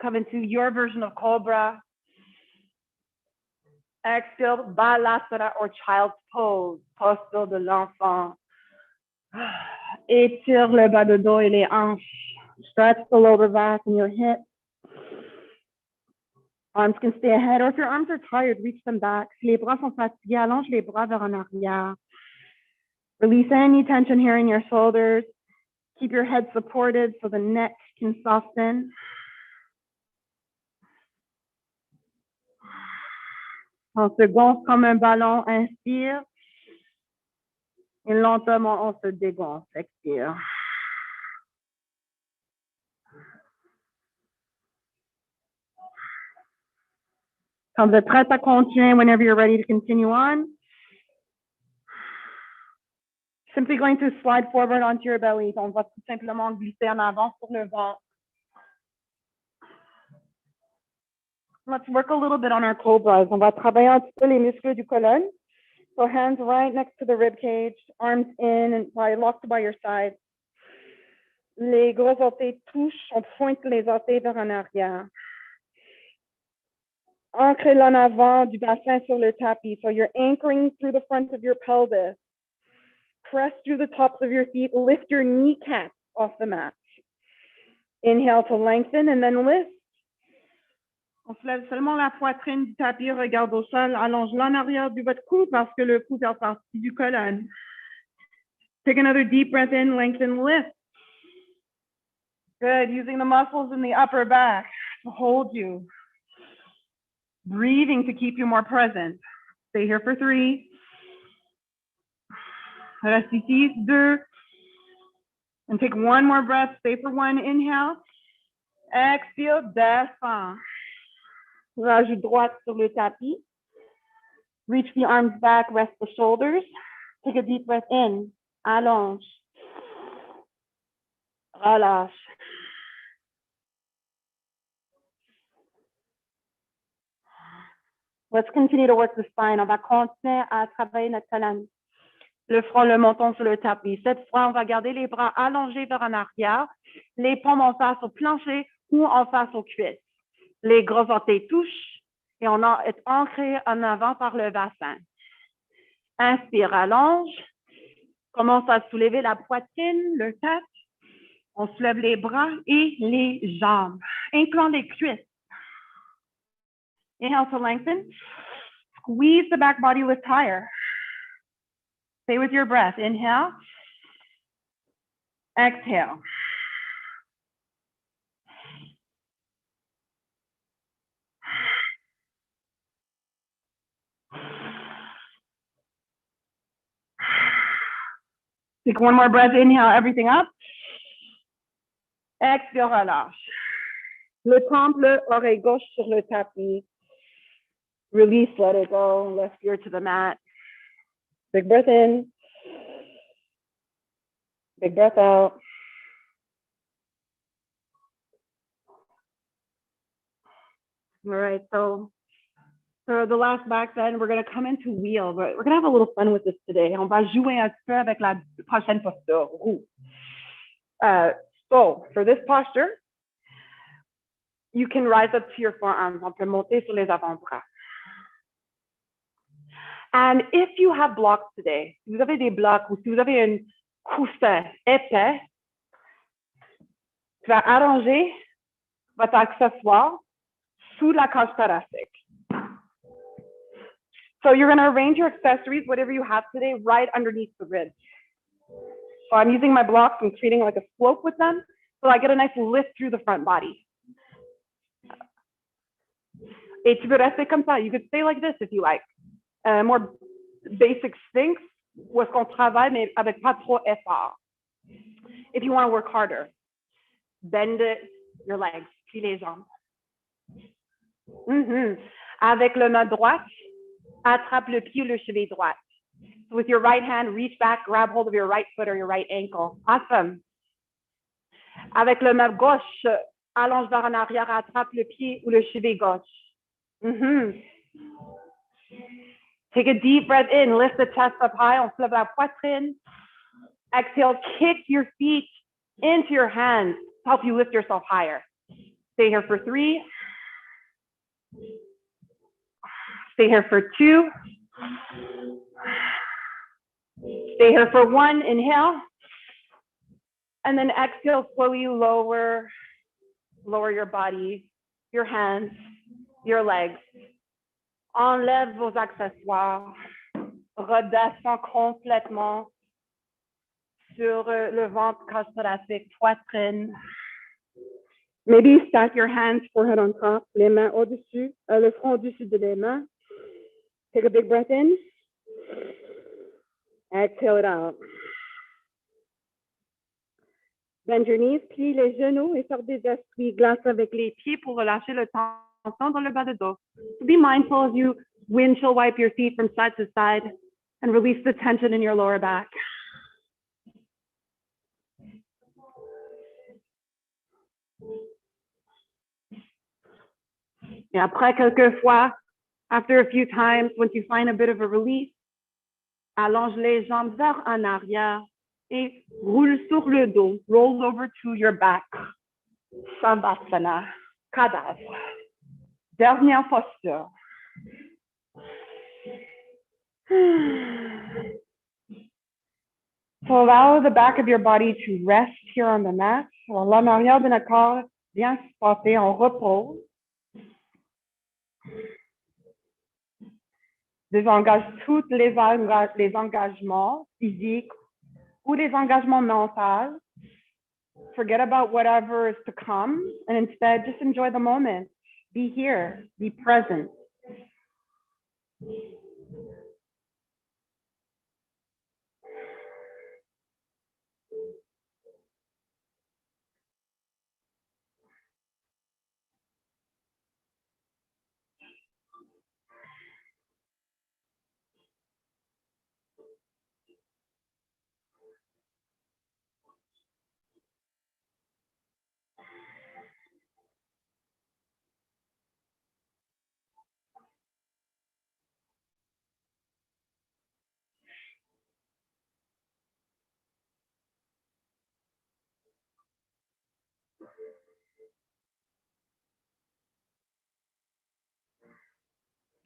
Come into your version of Cobra. Exhale, Balasana or child's pose. Posture de l'enfant. Étire le bas de dos et les hanches. Stretch the lower back and your hips. Arms can stay ahead, or if your arms are tired, reach them back. Si les bras sont fatigués, allonge les bras vers en arrière. Release any tension here in your shoulders. Keep your head supported so the neck can soften. On se gonfle comme un ballon, inspire. Et lentement, on se dégonfle. Expire. Quand vous êtes prête à continuer, whenever you're ready to continue on, simply going to slide forward onto your belly. On va tout simplement glisser en avant sur le ventre. Let's work a little bit on our cobras. On va travailler un petit peu les muscles du colonne. So hands right next to the rib cage, arms in and locked by your side. Les gros orteils touchent, on pointe les orteils vers en arrière. Ancrez l'en avant du bassin sur le tapis. So you're anchoring through the front of your pelvis. Press through the tops of your feet. Lift your kneecaps off the mat. Inhale to lengthen and then lift. On se lève seulement la poitrine du tapis, regarde au sol, allonge l'en arrière de votre cou parce que le cou fait partie du colonne. Take another deep breath in, lengthen, lift. Good, using the muscles in the upper back to hold you. Breathing to keep you more present. Stay here for 3. Reste ici, 2. And take one more breath, stay for 1, inhale. Exhale, descend. Rajoute droite sur le tapis. Reach the arms back, rest the shoulders. Take a deep breath in, allonge. Relâche. Let's continue to work the spine. On va continuer à travailler notre colonne. Le front, le menton sur le tapis. Cette fois, on va garder les bras allongés vers en arrière, les paumes en face au plancher ou en face aux cuisses. Les gros orteils touchent et on est ancré en avant par le bassin. Inspire, allonge. Commence à soulever la poitrine, le tête. On soulève les bras et les jambes, incluant les cuisses. Inhale to lengthen. Squeeze the back body, lift higher. Stay with your breath. Inhale. Exhale. Take one more breath. Inhale, everything up. Exhale, relâche. Le temple, oreille gauche sur le tapis. Release, let it go. Left ear to the mat. Big breath in. Big breath out. All right, so for the last back then, we're going to come into wheel. We're going to have a little fun with this today. On va jouer un petit peu avec la prochaine posture. So for this posture, you can rise up to your forearms. On peut monter sur les avant-bras. And if you have blocks today, si vous avez des blocs ou si vous avez un coussin épais, tu vas arranger votre accessoire sous la cage thoracique. So you're going to arrange your accessories, whatever you have today, right underneath the ribs. So I'm using my blocks and creating like a slope with them, so I get a nice lift through the front body. Et tu peux rester comme ça. You could stay like this if you like. More basic sphinx, où est-ce qu'on travaille, mais avec pas trop effort. If you want to work harder, bend your legs, plie les jambes. Avec le main droite, attrape le pied ou le cheville droite. So with your right hand, reach back, grab hold of your right foot or your right ankle. Awesome. Avec le main gauche, allonge vers en arrière, attrape le pied ou le cheville gauche. Take a deep breath in, lift the chest up high, on soulève la poitrine. Exhale, kick your feet into your hands to help you lift yourself higher. Stay here for 3. Stay here for 2. Stay here for 1, inhale. And then exhale, slowly lower your body, your hands, your legs. Enlève vos accessoires. Redescends complètement sur le ventre, cage thoracique, poitrine. Maybe stack your hands, forehead on top, les mains au-dessus, le front au-dessus de les mains. Take a big breath in. Exhale it out. Bend your knees, plie les genoux et sors des esprits. Glace avec les pieds pour relâcher le tension dans le bas de dos. So be mindful as you windshield wipe your feet from side to side and release the tension in your lower back. Et après quelques fois, after a few times, once you find a bit of a release, allonge les jambes vers en arrière et roule sur le dos. Roll over to your back. Savasana, cadavre. Dernière posture. So allow the back of your body to rest here on the mat. Alors, l'en arrière de notre corps vient se passer en repos. Désengage tous les engagements physiques ou les engagements mentaux. Forget about whatever is to come and instead just enjoy the moment. Be here, be present.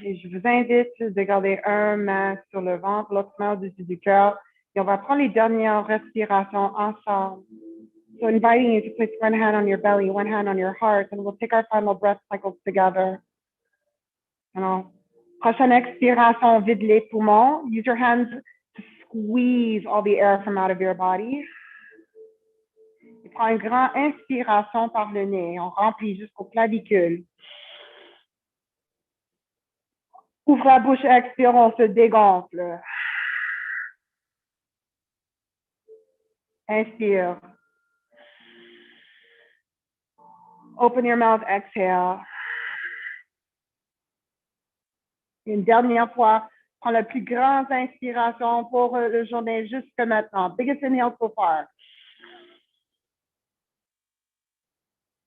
Et je vous invite de garder un main sur le ventre, l'autre main au-dessus du cœur. Et on va prendre les dernières respirations ensemble. So inviting you to place one hand on your belly, one hand on your heart, and we'll take our final breath cycles together. Alors, prochaine expiration, vide les poumons. Use your hands to squeeze all the air from out of your body. Et prends une grande inspiration par le nez. On remplit jusqu'au clavicule. Ouvre la bouche, expire, on se dégonfle. Inspire. Open your mouth, exhale. Une dernière fois, prends la plus grande inspiration pour la journée jusque maintenant. Biggest inhale so far.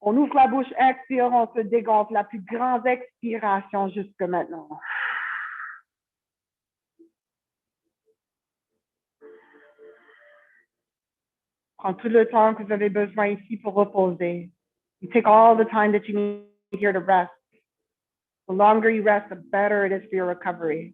On ouvre la bouche, expire, on se dégonfle. La plus grande expiration jusque maintenant. Prends tout le temps que vous avez besoin ici pour reposer. You take all the time that you need here to rest. The longer you rest, the better it is for your recovery.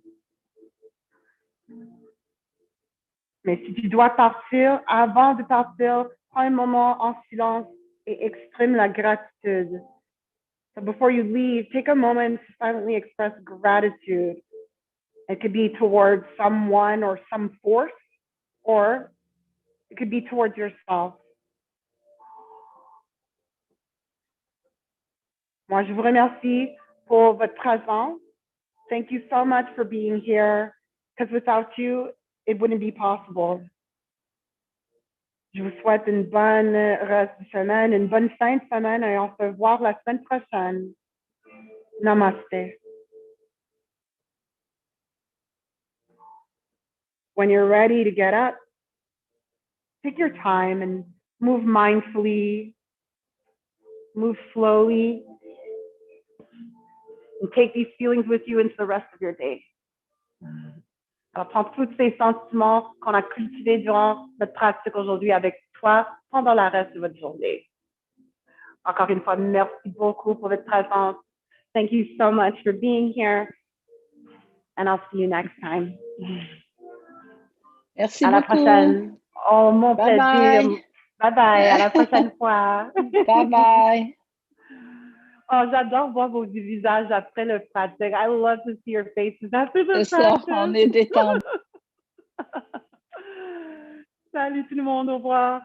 Mais si tu dois partir, avant de partir, prends un moment en silence et exprime la gratitude. So before you leave, take a moment to silently express gratitude. It could be towards someone or some force, or it could be towards yourself. Moi, je vous remercie pour votre présence. Thank you so much for being here, because without you, it wouldn't be possible. Je vous souhaite une bonne reste de semaine, une bonne fin de semaine, et on se revoit la semaine prochaine. Namaste. When you're ready to get up, take your time and move mindfully, move slowly, and take these feelings with you into the rest of your day. Alors, prends tous ces sentiments qu'on a cultivés durant notre pratique aujourd'hui avec toi pendant le reste de votre journée. Encore une fois, merci beaucoup pour votre présence. Thank you so much for being here, and I'll see you next time. Merci à beaucoup. La prochaine. Oh, mon bye plaisir. Bye. Bye bye. À la prochaine fois. Bye bye. Oh, j'adore voir vos visages après le pratique. I love to see your faces after the C'est ça, practice. on est détendus. Salut tout le monde, au revoir.